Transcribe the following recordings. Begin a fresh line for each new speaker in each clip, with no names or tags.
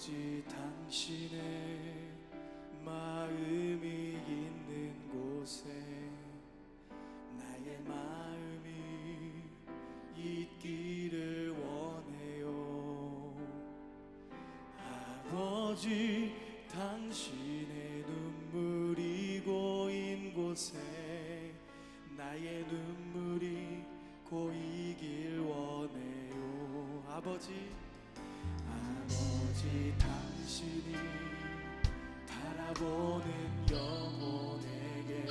아버지 당신의 마음이 있는 곳에 나의 마음이 있기를 원해요. 아버지 당신의 눈물이 고인 곳에 나의 눈물이 고이길 원해요. 아버지 당신이 바라보는 영혼에게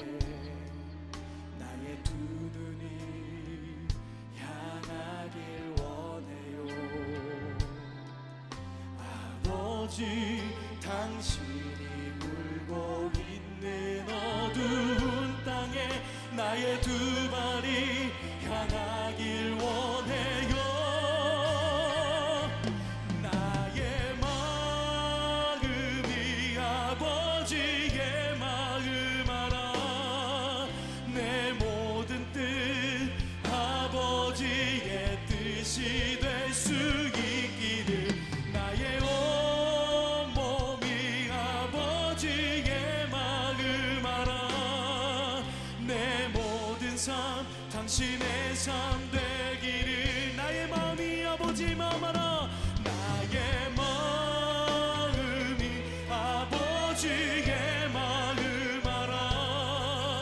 나의 두 눈이 향하길 원해요. 아버지 당신이 울고 있는 어두운 땅에 나의 두 발이 향하길 원해요. 뜻이 될 수 있기를 나의 온몸이 아버지의 마음 알아. 내 모든 삶 당신의 삶 되기를 나의 마음이 아버지 마음 알아. 나의 마음이 아버지의 마음 알아.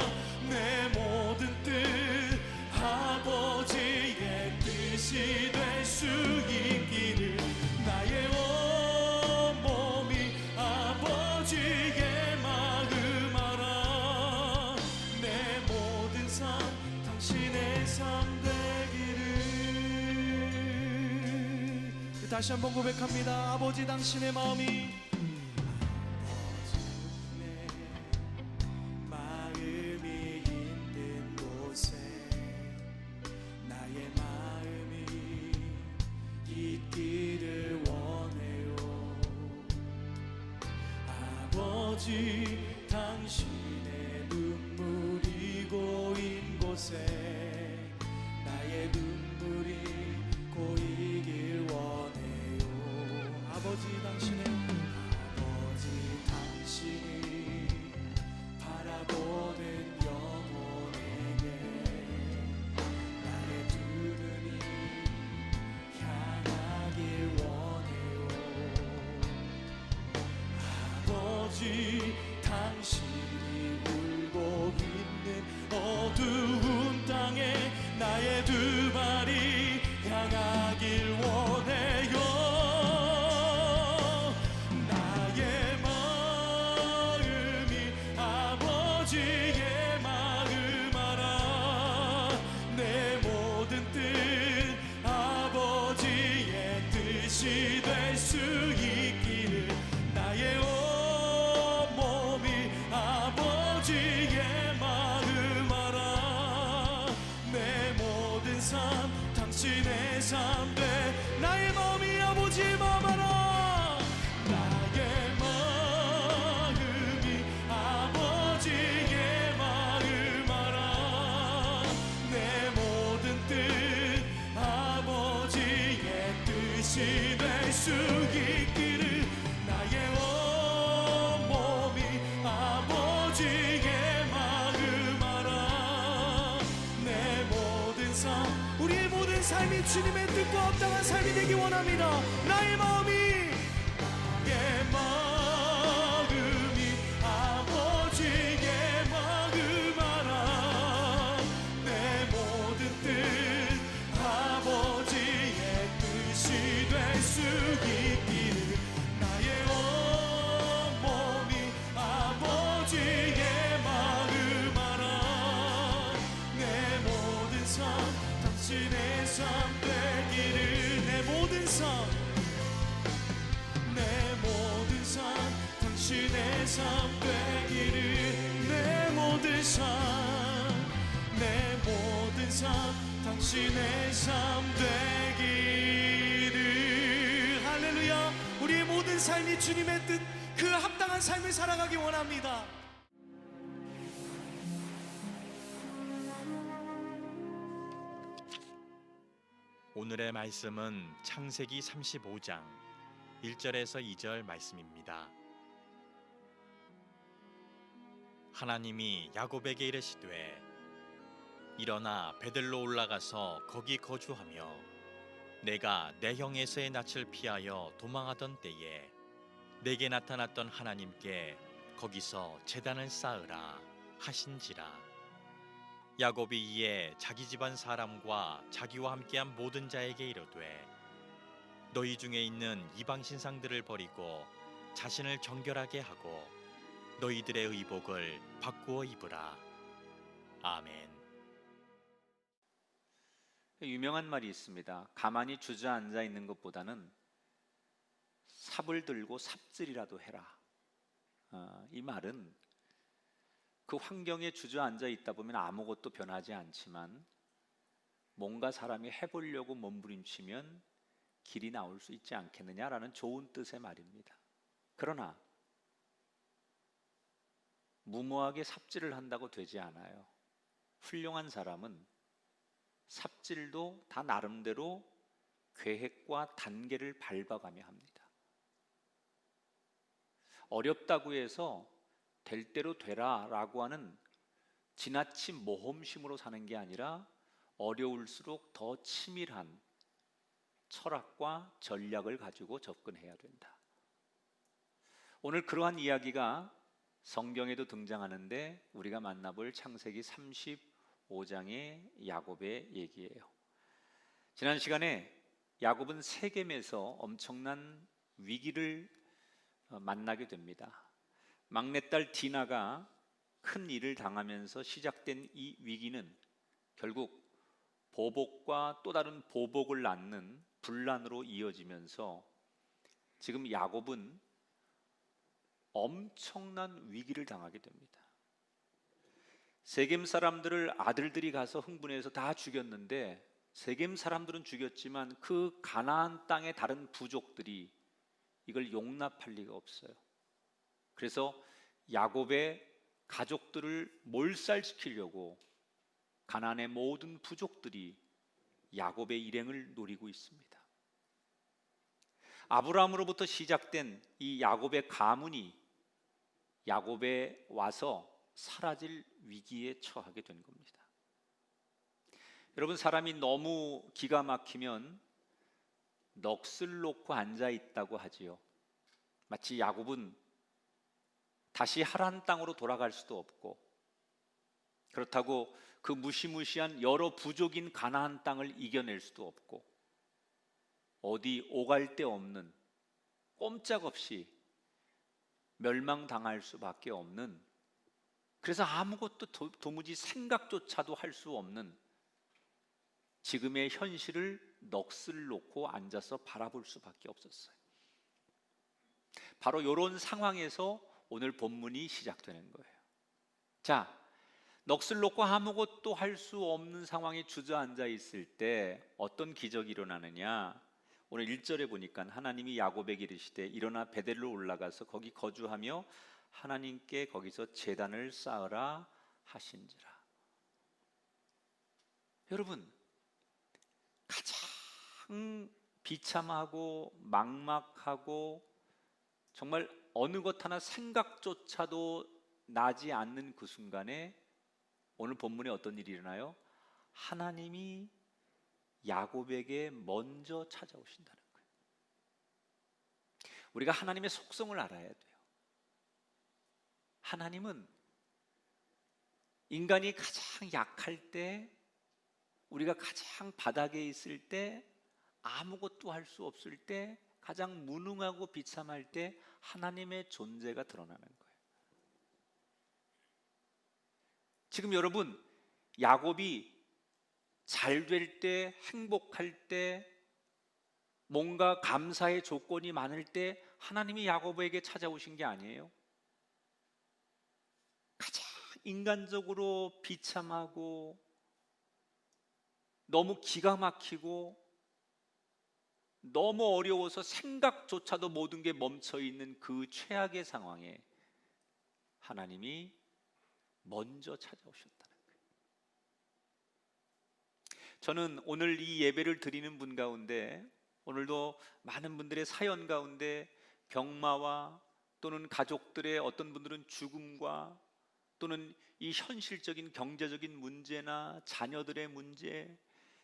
내 모든 뜻 아버지의 뜻이 될 수 있기를 나의 온몸이 아버지의 마음 알아. 내 모든 삶 당신의 삶 되기를. 다시 한번 고백합니다. 아버지 당신의 마음이 있는 곳에 나의 마음이 있기를 원해요. 아버지 당신의 눈물이 고인 곳에 나의 눈물이 고이길 원해요. 아버지 당신이 바라보는 영혼에게 나의 두 눈이 향하길 원해요. 아버지 당신이 울고 있는 어두운 땅에 나의 두 발이 향하길 원해요. 나의 마음이 아버지의 마음 알아. 내 모든 뜻 아버지의 뜻이 될 수 있기를 나의 온몸이 아버지의 마음 알아. 내 모든 삶 당신의 삶 돼. 나의 마음이 아버지의 마음 알아. 나의 마음이 아버지의 마음 알아. 내 모든 뜻 아버지의 뜻이 될 수 있기를 나의 온몸이 아버지의 마음 알아. 내 모든 삶 우리의 모든 삶이 주님의 뜻과 합당한 삶이 되기 원합니다. 나의 마음이 아버지의 마음 알아. 내 모든 뜻 아버지의 뜻이 될 수 있기를 나의 온몸이 아버지의 마음 알아. 내 모든 삶 당신의 삶 되기를. 내 모든 삶 당신의 삶 되기를. 내 모든 삶 당신의 삶 되기를. 할렐루야. 우리의 모든 삶이 주님의 뜻 그 합당한 삶을 살아가기 원합니다.
오늘의 말씀은 창세기 35장 1절에서 2절 말씀입니다. 하나님이 야곱에게 이르시되 일어나 베델로 올라가서 거기 거주하며 내가 내 형 에서의 낯을 피하여 도망하던 때에 내게 나타났던 하나님께 거기서 제단을 쌓으라 하신지라. 야곱이 이에 자기 집안 사람과 자기와 함께한 모든 자에게 이르되 너희 중에 있는 이방 신상들을 버리고 자신을 정결하게 하고 너희들의 의복을 바꾸어 입으라. 아멘.
유명한 말이 있습니다. 가만히 주저앉아 있는 것보다는 삽을 들고 삽질이라도 해라. 이 말은 그 환경에 주저앉아 있다 보면 아무것도 변하지 않지만 뭔가 사람이 해보려고 몸부림치면 길이 나올 수 있지 않겠느냐라는 좋은 뜻의 말입니다. 그러나 무모하게 삽질을 한다고 되지 않아요. 훌륭한 사람은 삽질도 다 나름대로 계획과 단계를 밟아가며 합니다. 어렵다고 해서 될 대로 되라 라고 하는 지나친 모험심으로 사는 게 아니라 어려울수록 더 치밀한 철학과 전략을 가지고 접근해야 된다. 오늘 그러한 이야기가 성경에도 등장하는데 우리가 만나볼 창세기 35장의 야곱의 얘기예요. 지난 시간에 야곱은 세겜에서 엄청난 위기를 만나게 됩니다. 막내딸 디나가 큰 일을 당하면서 시작된 이 위기는 결국 보복과 또 다른 보복을 낳는 분란으로 이어지면서 지금 야곱은 엄청난 위기를 당하게 됩니다. 세겜 사람들을 아들들이 가서 흥분해서 다 죽였는데 세겜 사람들은 죽였지만 그 가나안 땅의 다른 부족들이 이걸 용납할 리가 없어요. 그래서 야곱의 가족들을 몰살시키려고 가나안의 모든 부족들이 야곱의 일행을 노리고 있습니다. 아브라함으로부터 시작된 이 야곱의 가문이 야곱에 와서 사라질 위기에 처하게 된 겁니다. 여러분, 사람이 너무 기가 막히면 넋을 놓고 앉아 있다고 하지요. 마치 야곱은 다시 하란 땅으로 돌아갈 수도 없고, 그렇다고 그 무시무시한 여러 부족인 가나안 땅을 이겨낼 수도 없고, 어디 오갈 데 없는, 꼼짝없이 멸망당할 수밖에 없는, 그래서 아무것도 도무지 생각조차도 할 수 없는 지금의 현실을 넋을 놓고 앉아서 바라볼 수밖에 없었어요. 바로 이런 상황에서 오늘 본문이 시작되는 거예요. 자, 넋을 놓고 아무것도 할 수 없는 상황에 주저앉아 있을 때 어떤 기적이 일어나느냐? 오늘 1절에 보니까 하나님이 야곱에게 이르시되 일어나 베델로 올라가서 거기 거주하며 하나님께 거기서 제단을 쌓으라 하신지라. 여러분, 가장 비참하고 막막하고 정말 어느 것 하나 생각조차도 나지 않는 그 순간에 오늘 본문에 어떤 일이 일어나요? 하나님이 야곱에게 먼저 찾아오신다는 거예요. 우리가 하나님의 속성을 알아야 돼요. 하나님은 인간이 가장 약할 때, 우리가 가장 바닥에 있을 때, 아무것도 할 수 없을 때, 가장 무능하고 비참할 때 하나님의 존재가 드러나는 거예요. 지금 여러분, 야곱이 잘 될 때, 행복할 때, 뭔가 감사의 조건이 많을 때 하나님이 야곱에게 찾아오신 게 아니에요. 가장 인간적으로 비참하고 너무 기가 막히고 너무 어려워서 생각조차도 모든 게 멈춰있는 그 최악의 상황에 하나님이 먼저 찾아오셨다는 거예요. 저는 오늘 이 예배를 드리는 분 가운데 오늘도 많은 분들의 사연 가운데 병마와 또는 가족들의 어떤 분들은 죽음과 또는 이 현실적인 경제적인 문제나 자녀들의 문제,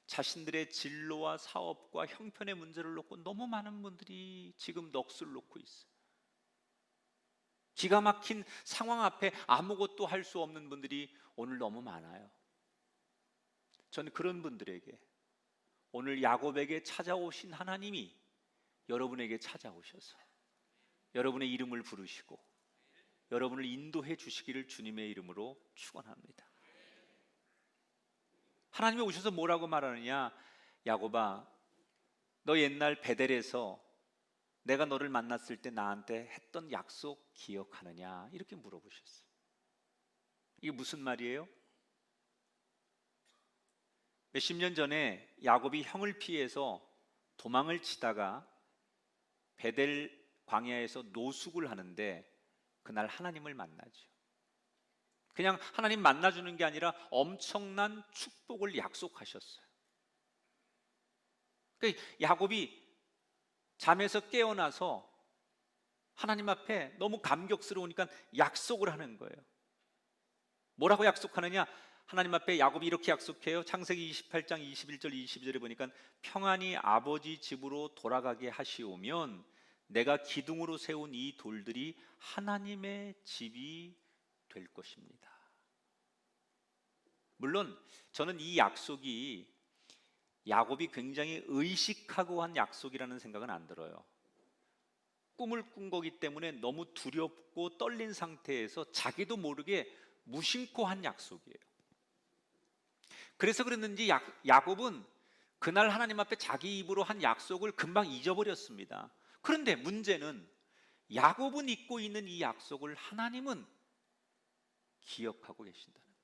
자신들의 진로와 사업과 형편의 문제를 놓고 너무 많은 분들이 지금 넋을 놓고 있어요. 기가 막힌 상황 앞에 아무것도 할 수 없는 분들이 오늘 너무 많아요. 저는 그런 분들에게 오늘 야곱에게 찾아오신 하나님이 여러분에게 찾아오셔서 여러분의 이름을 부르시고 여러분을 인도해 주시기를 주님의 이름으로 축원합니다. 하나님이 오셔서 뭐라고 말하느냐? 야곱아, 너 옛날 베델에서 내가 너를 만났을 때 나한테 했던 약속 기억하느냐? 이렇게 물어보셨어요. 이게 무슨 말이에요? 몇십 년 전에 야곱이 형을 피해서 도망을 치다가 베델 광야에서 노숙을 하는데 그날 하나님을 만나죠. 그냥 하나님 만나주는 게 아니라 엄청난 축복을 약속하셨어요. 그러니까 야곱이 잠에서 깨어나서 하나님 앞에 너무 감격스러우니까 약속을 하는 거예요. 뭐라고 약속하느냐? 하나님 앞에 야곱이 이렇게 약속해요. 창세기 28장 21절 22절에 보니까 평안히 아버지 집으로 돌아가게 하시오면 내가 기둥으로 세운 이 돌들이 하나님의 집이 될 것입니다. 물론 저는 이 약속이 야곱이 굉장히 의식하고 한 약속이라는 생각은 안 들어요. 꿈을 꾼 거기 때문에 너무 두렵고 떨린 상태에서 자기도 모르게 무심코 한 약속이에요. 그래서 그랬는지 야곱은 그날 하나님 앞에 자기 입으로 한 약속을 금방 잊어버렸습니다. 그런데 문제는 야곱은 잊고 있는 이 약속을 하나님은 기억하고 계신다는 거예요.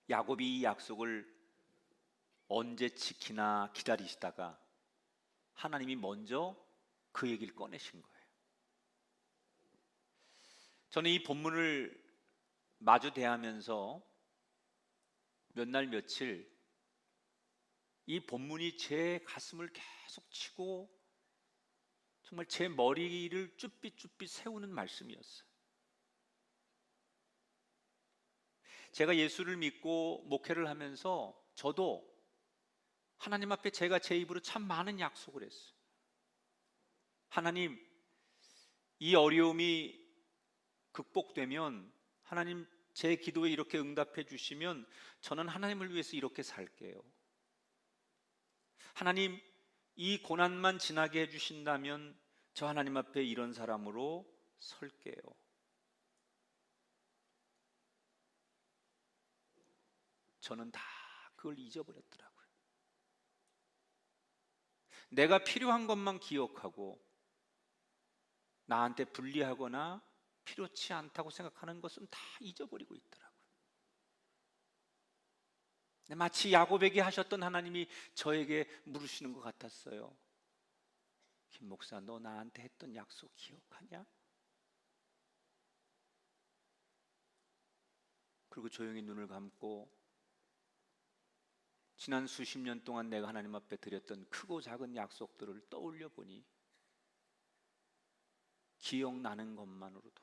야곱이 이 약속을 언제 지키나 기다리시다가 하나님이 먼저 그 얘기를 꺼내신 거예요. 저는 이 본문을 마주 대하면서 몇 날 며칠 이 본문이 제 가슴을 계속 치고 정말 제 머리를 쭈삣쭈삣 세우는 말씀이었어요. 제가 예수를 믿고 목회를 하면서 저도 하나님 앞에 제가 제 입으로 참 많은 약속을 했어요. 하나님, 이 어려움이 극복되면 하나님 제 기도에 이렇게 응답해 주시면 저는 하나님을 위해서 이렇게 살게요. 하나님, 이 고난만 지나게 해주신다면 저 하나님 앞에 이런 사람으로 설게요. 저는 다 그걸 잊어버렸더라고요. 내가 필요한 것만 기억하고 나한테 불리하거나 필요치 않다고 생각하는 것은 다 잊어버리고 있더라고요. 마치 야곱에게 하셨던 하나님이 저에게 물으시는 것 같았어요. 김 목사, 너 나한테 했던 약속 기억하냐? 그리고 조용히 눈을 감고 지난 수십 년 동안 내가 하나님 앞에 드렸던 크고 작은 약속들을 떠올려 보니 기억나는 것만으로도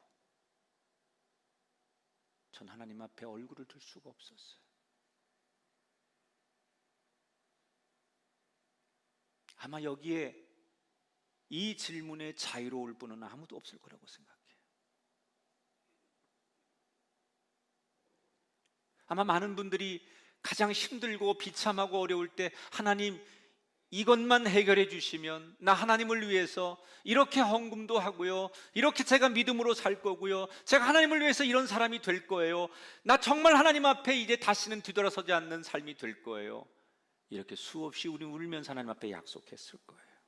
전 하나님 앞에 얼굴을 들 수가 없었어요. 아마 여기에 이 질문에 자유로울 분은 아무도 없을 거라고 생각해요. 아마 많은 분들이 가장 힘들고 비참하고 어려울 때 하나님 이것만 해결해 주시면 나 하나님을 위해서 이렇게 헌금도 하고요, 이렇게 제가 믿음으로 살 거고요, 제가 하나님을 위해서 이런 사람이 될 거예요, 나 정말 하나님 앞에 이제 다시는 뒤돌아서지 않는 삶이 될 거예요, 이렇게 수없이 우리 울면서 하나님 앞에 약속했을 거예요.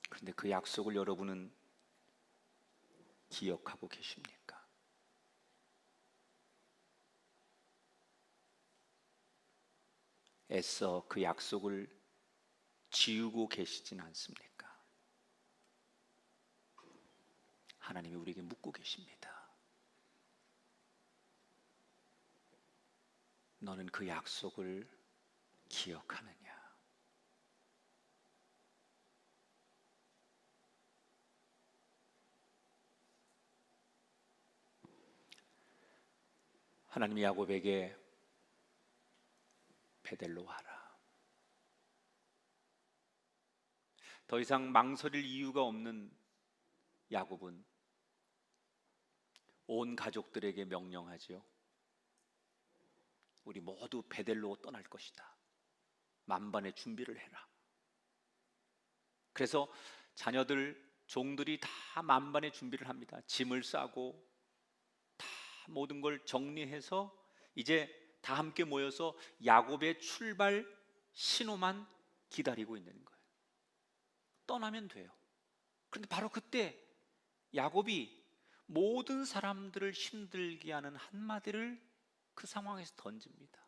그런데 그 약속을 여러분은 기억하고 계십니까? 애써 그 약속을 지우고 계시진 않습니까? 하나님이 우리에게 묻고 계십니다. 너는 그 약속을 기억하느냐? 하나님이 야곱에게 베델로 와라. 더 이상 망설일 이유가 없는 야곱은 온 가족들에게 명령하죠. 우리 모두 베델로 떠날 것이다. 만반의 준비를 해라. 그래서 자녀들, 종들이 다 만반의 준비를 합니다. 짐을 싸고 다 모든 걸 정리해서 이제 다 함께 모여서 야곱의 출발 신호만 기다리고 있는 거예요. 떠나면 돼요. 그런데 바로 그때 야곱이 모든 사람들을 힘들게 하는 한마디를 그 상황에서 던집니다.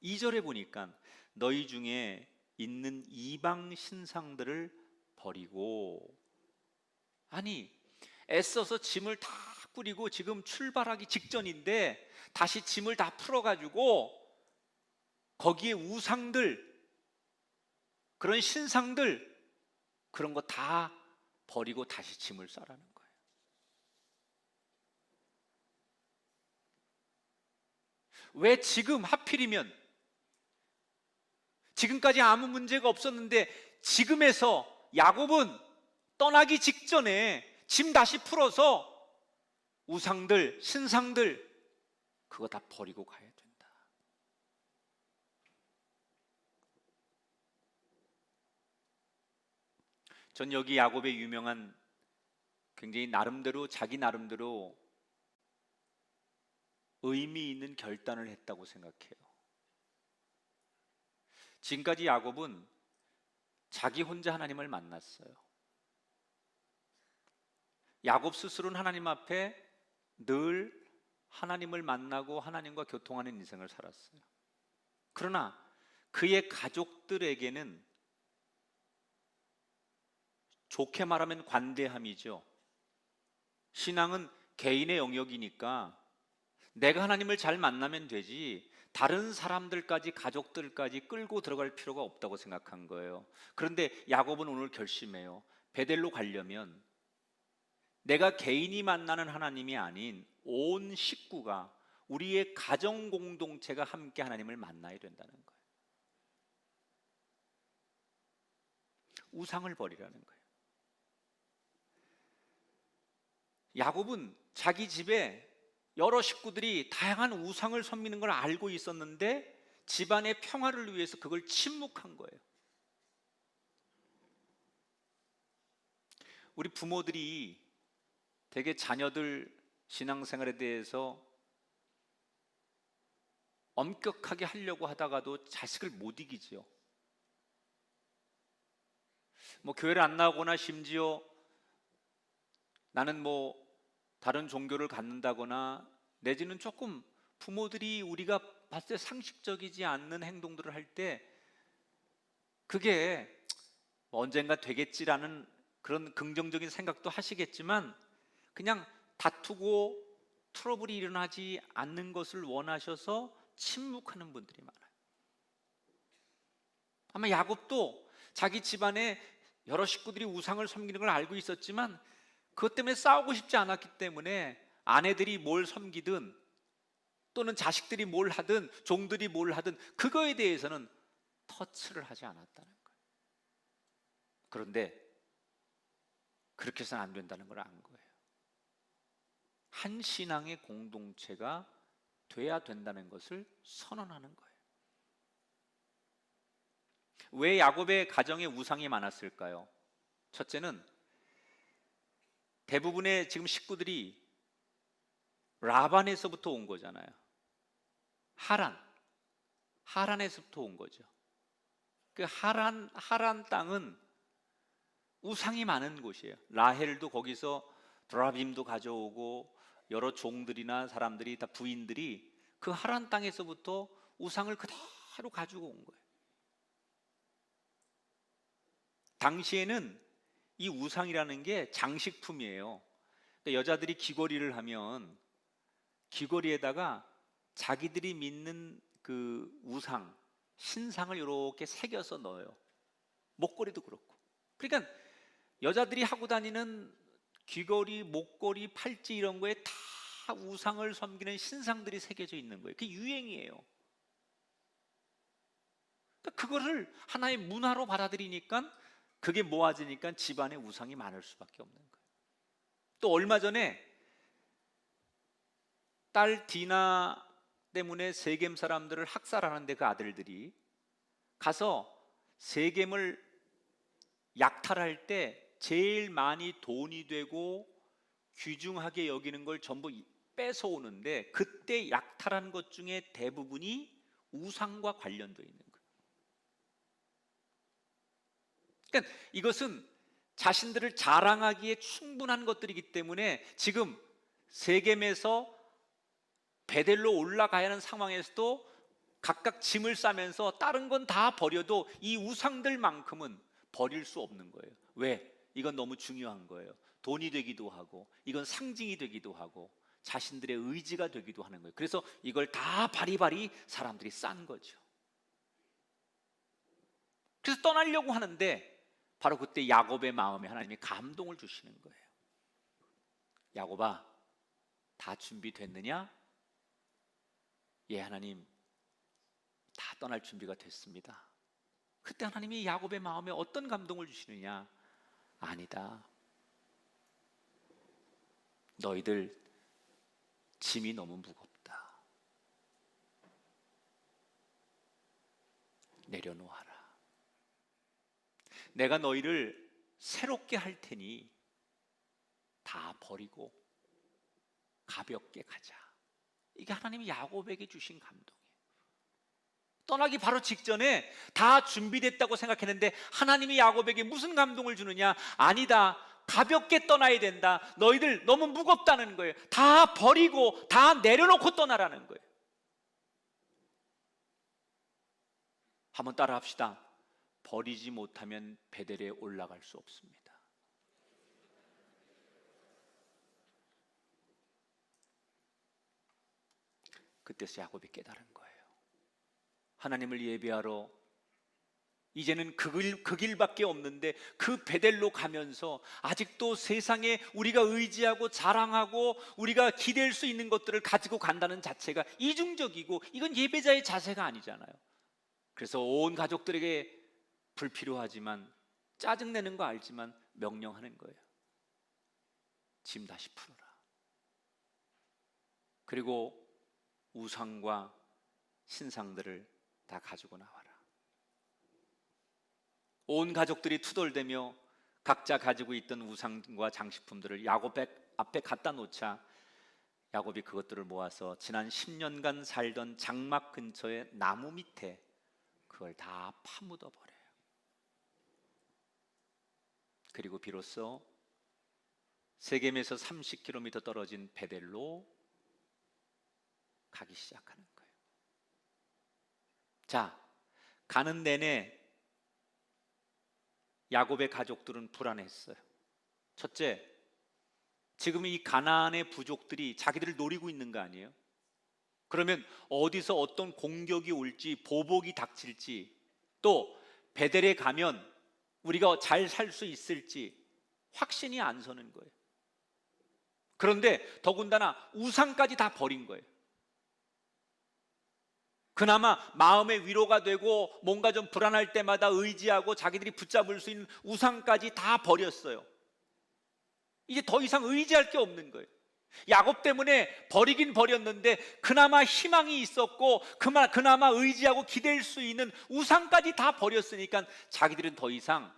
2절에 보니까 너희 중에 있는 이방 신상들을 버리고, 아니 애써서 짐을 다 꾸리고 지금 출발하기 직전인데 다시 짐을 다 풀어가지고 거기에 우상들, 그런 신상들, 그런 거 다 버리고 다시 짐을 싸라는 거예요. 왜 지금 하필이면, 지금까지 아무 문제가 없었는데 지금에서 야곱은 떠나기 직전에 짐 다시 풀어서 우상들, 신상들 그거 다 버리고 가야 된다. 전 여기 야곱의 유명한, 굉장히 나름대로, 자기 나름대로 의미 있는 결단을 했다고 생각해요. 지금까지 야곱은 자기 혼자 하나님을 만났어요. 야곱 스스로는 하나님 앞에 늘 하나님을 만나고 하나님과 교통하는 인생을 살았어요. 그러나 그의 가족들에게는, 좋게 말하면 관대함이죠. 신앙은 개인의 영역이니까 내가 하나님을 잘 만나면 되지 다른 사람들까지, 가족들까지 끌고 들어갈 필요가 없다고 생각한 거예요. 그런데 야곱은 오늘 결심해요. 베델로 가려면 내가 개인이 만나는 하나님이 아닌 온 식구가, 우리의 가정 공동체가 함께 하나님을 만나야 된다는 거예요. 우상을 버리라는 거예요. 야곱은 자기 집에 여러 식구들이 다양한 우상을 섬기는 걸 알고 있었는데 집안의 평화를 위해서 그걸 침묵한 거예요. 우리 부모들이 되게 자녀들 신앙생활에 대해서 엄격하게 하려고 하다가도 자식을 못 이기지요. 뭐 교회를 안 나오거나 심지어 나는 뭐 다른 종교를 갖는다거나, 내지는 조금 부모들이 우리가 봤을 때 상식적이지 않는 행동들을 할 때 그게 언젠가 되겠지라는 그런 긍정적인 생각도 하시겠지만 그냥 다투고 트러블이 일어나지 않는 것을 원하셔서 침묵하는 분들이 많아요. 아마 야곱도 자기 집안에 여러 식구들이 우상을 섬기는 걸 알고 있었지만 그것 때문에 싸우고 싶지 않았기 때문에 아내들이 뭘 섬기든 또는 자식들이 뭘 하든 종들이 뭘 하든 그거에 대해서는 터치를 하지 않았다는 거예요. 그런데 그렇게 해서는 안 된다는 걸 안 거예요. 한 신앙의 공동체가 돼야 된다는 것을 선언하는 거예요. 왜 야곱의 가정에 우상이 많았을까요? 첫째는 대부분의 지금 식구들이 라반에서부터 온 거잖아요. 하란에서부터 온 거죠. 그 하란 땅은 우상이 많은 곳이에요. 라헬도 거기서 드라빔도 가져오고 여러 종들이나 사람들이, 다 부인들이 그 하란 땅에서부터 우상을 그대로 가지고 온 거예요. 당시에는 이 우상이라는 게 장식품이에요. 그러니까 여자들이 귀걸이를 하면 귀걸이에다가 자기들이 믿는 그 우상, 신상을 이렇게 새겨서 넣어요. 목걸이도 그렇고. 그러니까 여자들이 하고 다니는 귀걸이, 목걸이, 팔찌 이런 거에 다 우상을 섬기는 신상들이 새겨져 있는 거예요. 그게 유행이에요. 그러니까 그거를 하나의 문화로 받아들이니까 그게 모아지니까 집안에 우상이 많을 수밖에 없는 거예요. 또 얼마 전에 딸 디나 때문에 세겜 사람들을 학살하는데 그 아들들이 가서 세겜을 약탈할 때 제일 많이 돈이 되고 귀중하게 여기는 걸 전부 뺏어오는데 그때 약탈한 것 중에 대부분이 우상과 관련되어 있는 거예요. 그러니까 이것은 자신들을 자랑하기에 충분한 것들이기 때문에 지금 세겜에서 베델로 올라가야 하는 상황에서도 각각 짐을 싸면서 다른 건 다 버려도 이 우상들만큼은 버릴 수 없는 거예요. 왜? 이건 너무 중요한 거예요. 돈이 되기도 하고 이건 상징이 되기도 하고 자신들의 의지가 되기도 하는 거예요. 그래서 이걸 다 바리바리 사람들이 싼 거죠. 그래서 떠나려고 하는데 바로 그때 야곱의 마음에 하나님이 감동을 주시는 거예요. 야곱아, 다 준비됐느냐? 예, 하나님, 다 떠날 준비가 됐습니다. 그때 하나님이 야곱의 마음에 어떤 감동을 주시느냐? 아니다. 너희들 짐이 너무 무겁다. 내려놓아라. 내가 너희를 새롭게 할 테니 다 버리고 가볍게 가자. 이게 하나님이 야곱에게 주신 감동이에요. 떠나기 바로 직전에 다 준비됐다고 생각했는데 하나님이 야곱에게 무슨 감동을 주느냐? 아니다. 가볍게 떠나야 된다. 너희들 너무 무겁다는 거예요. 다 버리고 다 내려놓고 떠나라는 거예요. 한번 따라 합시다. 버리지 못하면 베델에 올라갈 수 없습니다. 그때서 야곱이 깨달은 거예요. 하나님을 예배하러 이제는 그 길밖에 없는데 그 베델로 가면서 아직도 세상에 우리가 의지하고 자랑하고 우리가 기댈 수 있는 것들을 가지고 간다는 자체가 이중적이고 이건 예배자의 자세가 아니잖아요. 그래서 온 가족들에게 불필요하지만 짜증내는 거 알지만 명령하는 거예요. 짐 다시 풀어라. 그리고 우상과 신상들을 다 가지고 나와라. 온 가족들이 투덜대며 각자 가지고 있던 우상과 장식품들을 야곱 앞에 갖다 놓자 야곱이 그것들을 모아서 지난 10년간 살던 장막 근처의 나무 밑에 그걸 다 파묻어 버려요. 그리고 비로소 세겜에서 30km 떨어진 베델로 가기 시작하는 거예요. 자, 가는 내내 야곱의 가족들은 불안했어요. 첫째, 지금 이 가나안의 부족들이 자기들을 노리고 있는 거 아니에요? 그러면 어디서 어떤 공격이 올지, 보복이 닥칠지, 또 베델에 가면 우리가 잘 살 수 있을지 확신이 안 서는 거예요. 그런데 더군다나 우상까지 다 버린 거예요. 그나마 마음의 위로가 되고 뭔가 좀 불안할 때마다 의지하고 자기들이 붙잡을 수 있는 우상까지 다 버렸어요. 이제 더 이상 의지할 게 없는 거예요. 야곱 때문에 버리긴 버렸는데 그나마 희망이 있었고 그나마 의지하고 기댈 수 있는 우상까지 다 버렸으니까 자기들은 더 이상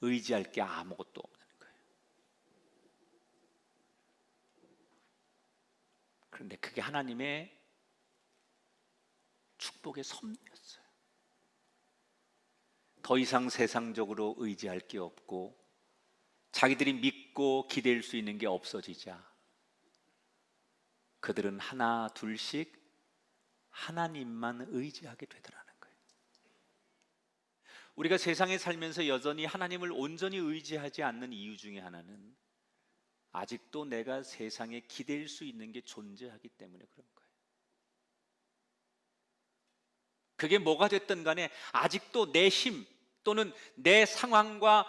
의지할 게 아무것도 없는 거예요. 그런데 그게 하나님의 축복의 섭리였어요. 더 이상 세상적으로 의지할 게 없고 자기들이 믿고 기댈 수 있는 게 없어지자 그들은 하나 둘씩 하나님만 의지하게 되더라는 거예요. 우리가 세상에 살면서 여전히 하나님을 온전히 의지하지 않는 이유 중에 하나는 아직도 내가 세상에 기댈 수 있는 게 존재하기 때문에 그런 거예요. 그게 뭐가 됐든 간에 아직도 내 힘 또는 내 상황과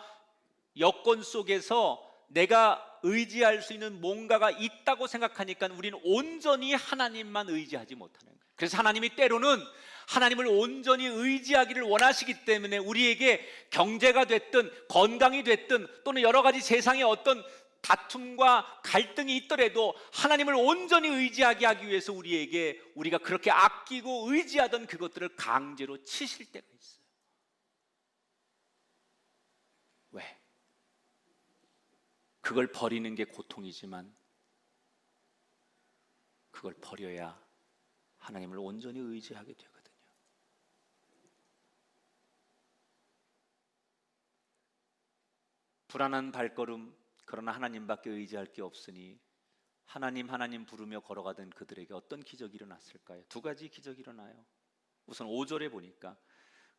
여건 속에서 내가 의지할 수 있는 뭔가가 있다고 생각하니까 우리는 온전히 하나님만 의지하지 못하는 거예요. 그래서 하나님이 때로는 하나님을 온전히 의지하기를 원하시기 때문에 우리에게 경제가 됐든 건강이 됐든 또는 여러 가지 세상의 어떤 다툼과 갈등이 있더라도 하나님을 온전히 의지하게 하기 위해서 우리가 그렇게 아끼고 의지하던 그것들을 강제로 치실 때가 있어요. 왜? 그걸 버리는 게 고통이지만 그걸 버려야 하나님을 온전히 의지하게 되거든요. 불안한 발걸음, 그러나 하나님밖에 의지할 게 없으니 하나님 부르며 걸어가던 그들에게 어떤 기적이 일어났을까요? 두 가지 기적이 일어나요. 우선 5절에 보니까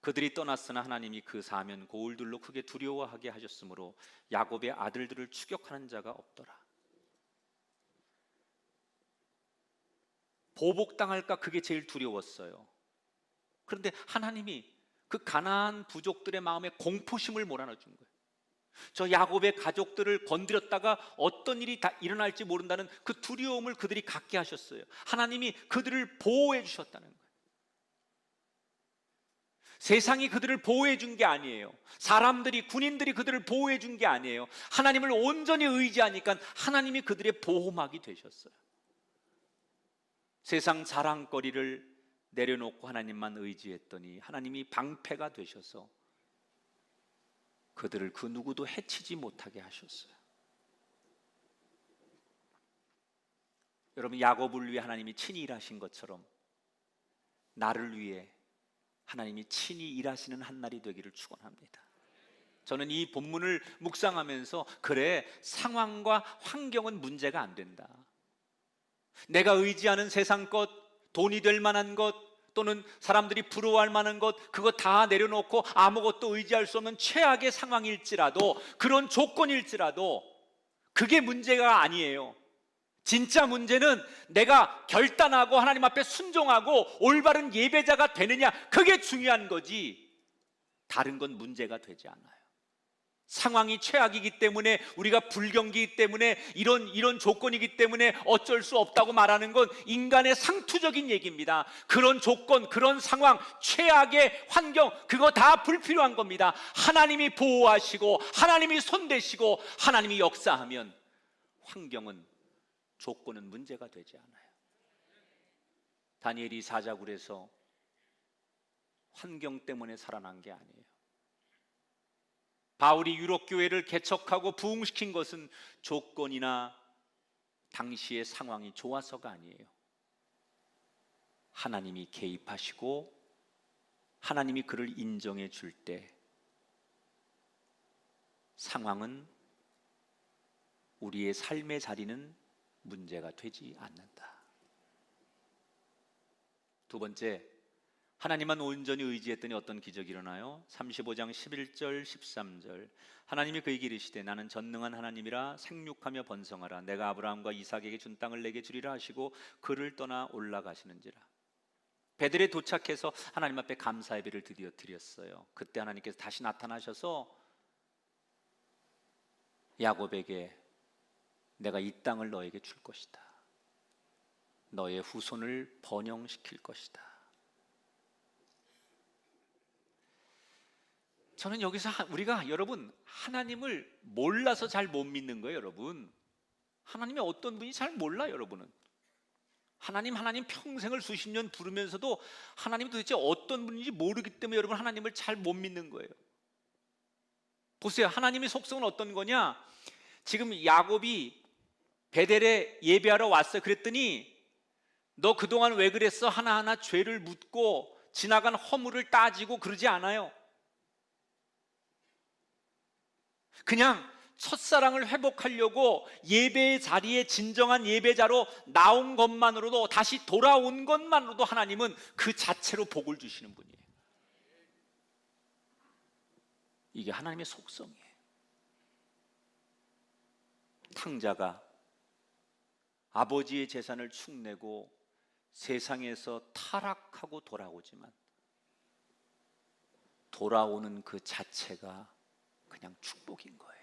그들이 떠났으나 하나님이 그 사면 고울들로 크게 두려워하게 하셨으므로 야곱의 아들들을 추격하는 자가 없더라. 보복당할까 그게 제일 두려웠어요. 그런데 하나님이 그 가나안 부족들의 마음에 공포심을 몰아넣어준 거예요. 저 야곱의 가족들을 건드렸다가 어떤 일이 다 일어날지 모른다는 그 두려움을 그들이 갖게 하셨어요. 하나님이 그들을 보호해 주셨다는 거예요. 세상이 그들을 보호해 준 게 아니에요. 사람들이, 군인들이 그들을 보호해 준 게 아니에요. 하나님을 온전히 의지하니까 하나님이 그들의 보호막이 되셨어요. 세상 자랑거리를 내려놓고 하나님만 의지했더니 하나님이 방패가 되셔서 그들을 그 누구도 해치지 못하게 하셨어요. 여러분, 야곱을 위해 하나님이 친히 일하신 것처럼 나를 위해 하나님이 친히 일하시는 한날이 되기를 축원합니다. 저는 이 본문을 묵상하면서 그래, 상황과 환경은 문제가 안 된다. 내가 의지하는 세상 것, 돈이 될 만한 것 또는 사람들이 부러워할 만한 것, 그거 다 내려놓고 아무것도 의지할 수 없는 최악의 상황일지라도, 그런 조건일지라도 그게 문제가 아니에요. 진짜 문제는 내가 결단하고 하나님 앞에 순종하고 올바른 예배자가 되느냐, 그게 중요한 거지 다른 건 문제가 되지 않아요. 상황이 최악이기 때문에, 우리가 불경기이기 때문에, 이런 조건이기 때문에 어쩔 수 없다고 말하는 건 인간의 상투적인 얘기입니다. 그런 조건, 그런 상황, 최악의 환경, 그거 다 불필요한 겁니다. 하나님이 보호하시고 하나님이 손대시고 하나님이 역사하면 환경은, 조건은 문제가 되지 않아요. 다니엘이 사자굴에서 환경 때문에 살아난 게 아니에요. 바울이 유럽 교회를 개척하고 부흥시킨 것은 조건이나 당시의 상황이 좋아서가 아니에요. 하나님이 개입하시고 하나님이 그를 인정해 줄 때 상황은, 우리의 삶의 자리는 문제가 되지 않는다. 두 번째, 하나님만 온전히 의지했더니 어떤 기적이 일어나요? 35장 11절 13절 하나님이 그에게 이르시되 나는 전능한 하나님이라 생육하며 번성하라. 내가 아브라함과 이삭에게 준 땅을 내게 주리라 하시고 그를 떠나 올라가시는지라. 베들에 도착해서 하나님 앞에 감사 예배를 드디어 드렸어요. 그때 하나님께서 다시 나타나셔서 야곱에게 내가 이 땅을 너에게 줄 것이다. 너의 후손을 번영시킬 것이다. 저는 여기서 우리가, 여러분, 하나님을 몰라서 잘 못 믿는 거예요. 여러분, 하나님이 어떤 분이 잘 몰라. 여러분은 하나님 평생을 수십 년 부르면서도 하나님이 도대체 어떤 분인지 모르기 때문에 여러분 하나님을 잘 못 믿는 거예요. 보세요, 하나님의 속성은 어떤 거냐? 지금 야곱이 베델에 예배하러 왔어요. 그랬더니 너 그동안 왜 그랬어? 하나하나 죄를 묻고 지나간 허물을 따지고 그러지 않아요. 그냥 첫사랑을 회복하려고 예배의 자리에 진정한 예배자로 나온 것만으로도, 다시 돌아온 것만으로도 하나님은 그 자체로 복을 주시는 분이에요. 이게 하나님의 속성이에요. 탕자가 아버지의 재산을 축내고 세상에서 타락하고 돌아오지만 돌아오는 그 자체가 그냥 축복인 거예요.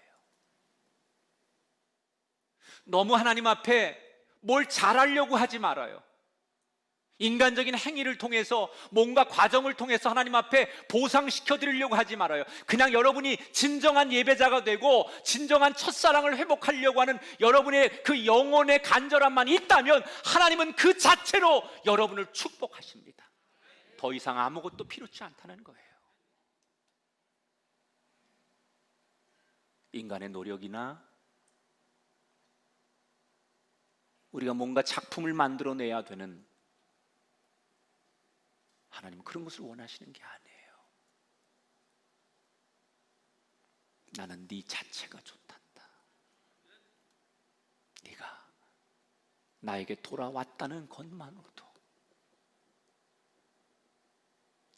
너무 하나님 앞에 뭘 잘하려고 하지 말아요. 인간적인 행위를 통해서 뭔가 과정을 통해서 하나님 앞에 보상시켜 드리려고 하지 말아요. 그냥 여러분이 진정한 예배자가 되고 진정한 첫사랑을 회복하려고 하는 여러분의 그 영혼의 간절함만 있다면 하나님은 그 자체로 여러분을 축복하십니다. 더 이상 아무것도 필요치 않다는 거예요. 인간의 노력이나 우리가 뭔가 작품을 만들어내야 되는, 하나님은 그런 것을 원하시는 게 아니에요. 나는 네 자체가 좋단다. 네가 나에게 돌아왔다는 것만으로도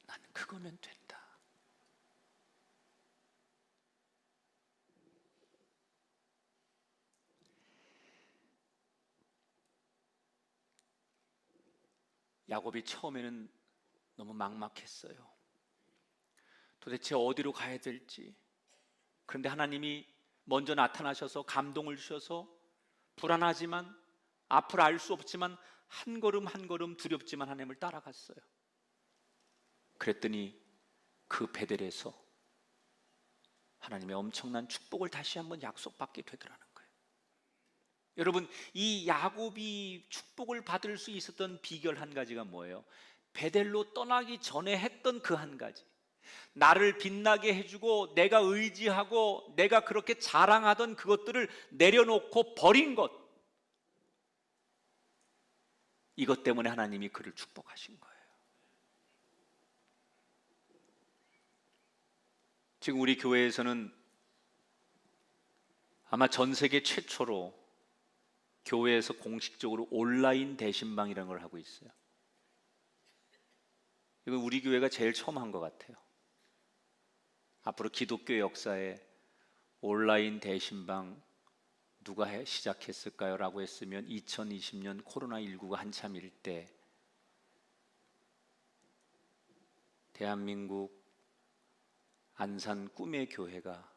나는 그거면 된다. 야곱이 처음에는 너무 막막했어요. 도대체 어디로 가야 될지. 그런데 하나님이 먼저 나타나셔서 감동을 주셔서 불안하지만, 앞을 알 수 없지만 한 걸음 한 걸음 두렵지만 하나님을 따라갔어요. 그랬더니 그 베델에서 하나님의 엄청난 축복을 다시 한번 약속받게 되더라는 거예요. 여러분, 이 야곱이 축복을 받을 수 있었던 비결 한 가지가 뭐예요? 베델로 떠나기 전에 했던 그 한 가지, 나를 빛나게 해주고 내가 의지하고 내가 그렇게 자랑하던 그것들을 내려놓고 버린 것, 이것 때문에 하나님이 그를 축복하신 거예요. 지금 우리 교회에서는 아마 전 세계 최초로 교회에서 공식적으로 온라인 대신방이라는 걸 하고 있어요. 이거 우리 교회가 제일 처음 한 것 같아요. 앞으로 기독교 역사에 온라인 대신방 누가 시작했을까요? 라고 했으면 2020년 코로나19가 한참일 때 대한민국 안산 꿈의 교회가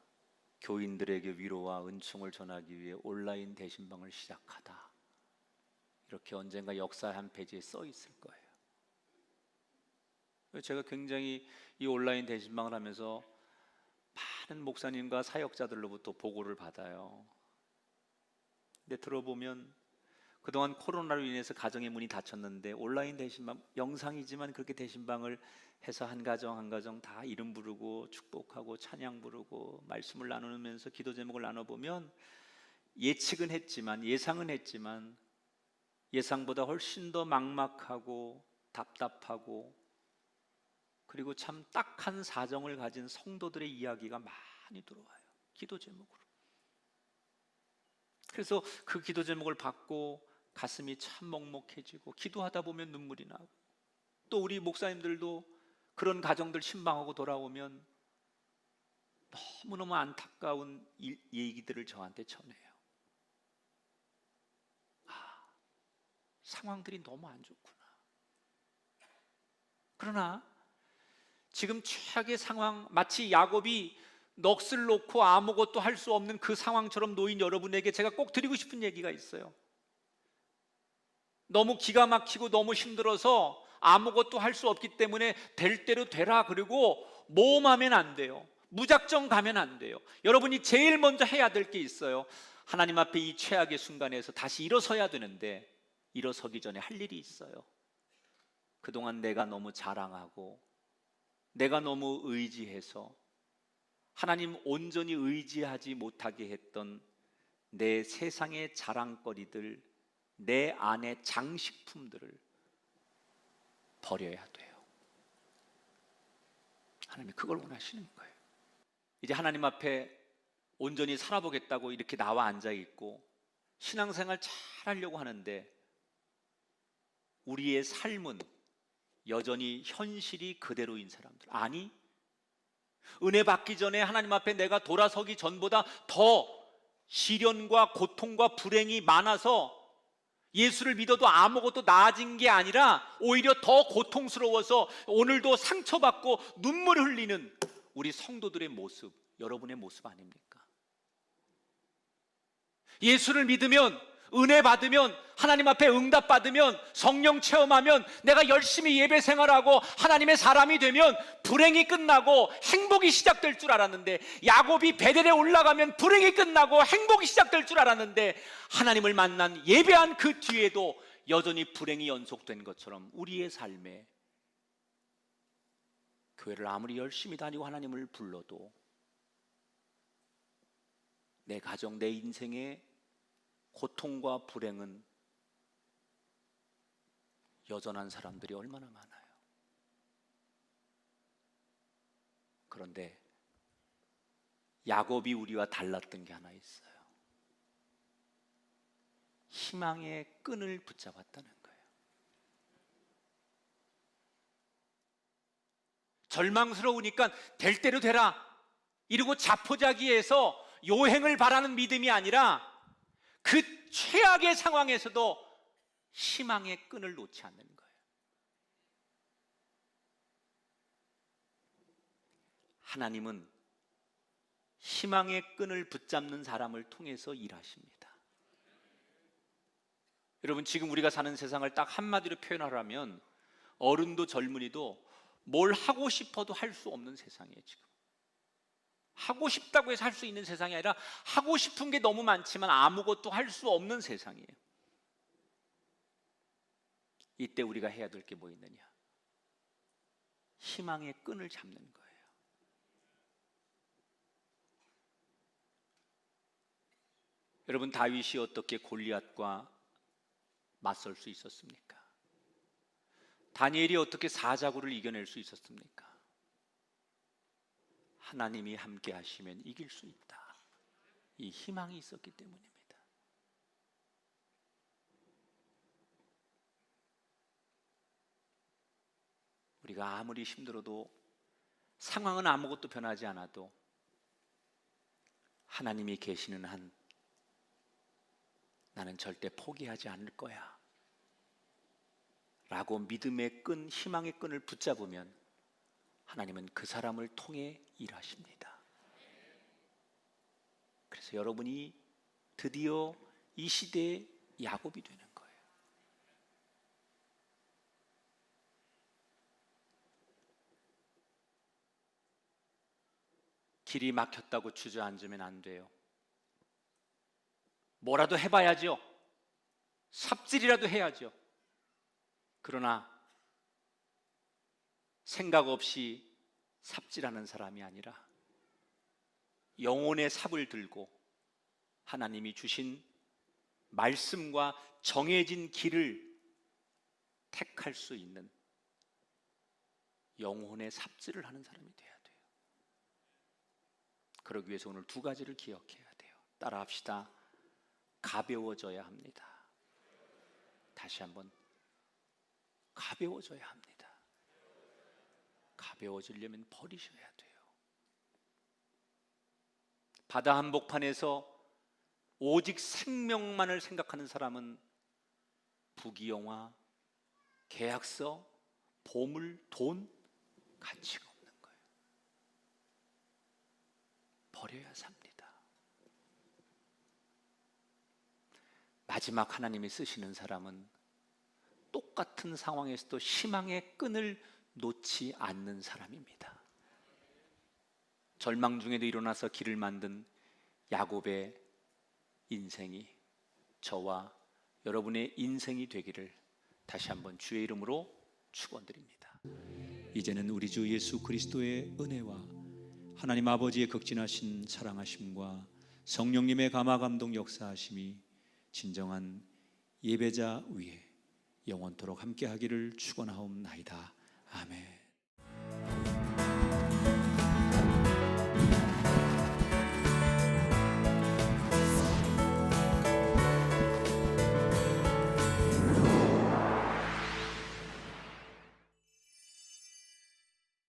교인들에게 위로와 은총을 전하기 위해 온라인 대신방을 시작하다, 이렇게 언젠가 역사 한 페이지에 써 있을 거예요. 제가 굉장히 이 온라인 대신방을 하면서 많은 목사님과 사역자들로부터 보고를 받아요. 근데 들어보면 그동안 코로나로 인해서 가정의 문이 닫혔는데 온라인 대신방, 영상이지만 그렇게 대신방을 해서 한 가정 한 가정 다 이름 부르고 축복하고 찬양 부르고 말씀을 나누면서 기도 제목을 나눠보면 예측은 했지만, 예상은 했지만 예상보다 훨씬 더 막막하고 답답하고 그리고 참 딱한 사정을 가진 성도들의 이야기가 많이 들어와요, 기도 제목으로. 그래서 그 기도 제목을 받고 가슴이 참 먹먹해지고 기도하다 보면 눈물이 나고, 또 우리 목사님들도 그런 가정들 신방하고 돌아오면 너무너무 안타까운 얘기들을 저한테 전해요. 상황들이 너무 안 좋구나. 그러나 지금 최악의 상황, 마치 야곱이 넋을 놓고 아무것도 할 수 없는 그 상황처럼 놓인 여러분에게 제가 꼭 드리고 싶은 얘기가 있어요. 너무 기가 막히고 너무 힘들어서 아무것도 할 수 없기 때문에 될 대로 되라, 그리고 모험하면 안 돼요. 무작정 가면 안 돼요. 여러분이 제일 먼저 해야 될 게 있어요. 하나님 앞에 이 최악의 순간에서 다시 일어서야 되는데, 일어서기 전에 할 일이 있어요. 그동안 내가 너무 자랑하고 내가 너무 의지해서 하나님 온전히 의지하지 못하게 했던 내 세상의 자랑거리들, 내 안의 장식품들을 버려야 돼요. 하나님이 그걸 원하시는 거예요. 이제 하나님 앞에 온전히 살아보겠다고 이렇게 나와 앉아 있고 신앙생활 잘 하려고 하는데 우리의 삶은 여전히 현실이 그대로인 사람들, 아니 은혜 받기 전에 하나님 앞에 내가 돌아서기 전보다 더 시련과 고통과 불행이 많아서 예수를 믿어도 아무것도 나아진 게 아니라 오히려 더 고통스러워서 오늘도 상처받고 눈물을 흘리는 우리 성도들의 모습, 여러분의 모습 아닙니까? 예수를 믿으면, 은혜 받으면, 하나님 앞에 응답 받으면, 성령 체험하면, 내가 열심히 예배 생활하고 하나님의 사람이 되면 불행이 끝나고 행복이 시작될 줄 알았는데, 야곱이 베델에 올라가면 불행이 끝나고 행복이 시작될 줄 알았는데, 하나님을 만난 예배한 그 뒤에도 여전히 불행이 연속된 것처럼 우리의 삶에 교회를 아무리 열심히 다니고 하나님을 불러도 내 가정, 내 인생의 고통과 불행은 여전한 사람들이 얼마나 많아요. 그런데 야곱이 우리와 달랐던 게 하나 있어요. 희망의 끈을 붙잡았다는 거예요. 절망스러우니까 될 대로 되라 이러고 자포자기해서 요행을 바라는 믿음이 아니라 그 최악의 상황에서도 희망의 끈을 놓지 않는 거예요. 하나님은 희망의 끈을 붙잡는 사람을 통해서 일하십니다. 여러분, 지금 우리가 사는 세상을 딱 한마디로 표현하라면 어른도 젊은이도 뭘 하고 싶어도 할 수 없는 세상이에요. 지금 하고 싶다고 해서 할 수 있는 세상이 아니라 하고 싶은 게 너무 많지만 아무것도 할 수 없는 세상이에요. 이때 우리가 해야 될 게 뭐 있느냐? 희망의 끈을 잡는 거예요. 여러분, 다윗이 어떻게 골리앗과 맞설 수 있었습니까? 다니엘이 어떻게 사자굴을 이겨낼 수 있었습니까? 하나님이 함께 하시면 이길 수 있다. 이 희망이 있었기 때문입니다. 우리가 아무리 힘들어도, 상황은 아무것도 변하지 않아도 하나님이 계시는 한 나는 절대 포기하지 않을 거야 라고 믿음의 끈, 희망의 끈을 붙잡으면 하나님은 그 사람을 통해 일하십니다. 그래서 여러분이 드디어 이 시대의 야곱이 되는 거예요. 길이 막혔다고 주저앉으면 안 돼요. 뭐라도 해봐야죠. 삽질이라도 해야죠. 그러나 생각 없이 삽질하는 사람이 아니라 영혼의 삽을 들고 하나님이 주신 말씀과 정해진 길을 택할 수 있는 영혼의 삽질을 하는 사람이 돼야 돼요. 그러기 위해서 오늘 두 가지를 기억해야 돼요. 따라합시다. 가벼워져야 합니다. 다시 한번, 가벼워져야 합니다. 가벼워지려면 버리셔야 돼요. 바다 한복판에서 오직 생명만을 생각하는 사람은 부귀영화, 계약서, 보물, 돈, 가치가 없는 거예요. 버려야 삽니다. 마지막 하나님이 쓰시는 사람은 똑같은 상황에서도 희망의 끈을 놓지 않는 사람입니다. 절망 중에도 일어나서 길을 만든 야곱의 인생이 저와 여러분의 인생이 되기를 다시 한번 주의 이름으로 축원드립니다.
이제는 우리 주 예수 그리스도의 은혜와 하나님 아버지의 극진하신 사랑하심과 성령님의 감화 감동 역사하심이 진정한 예배자 위에 영원토록 함께하기를 축원하옵나이다. 아멘.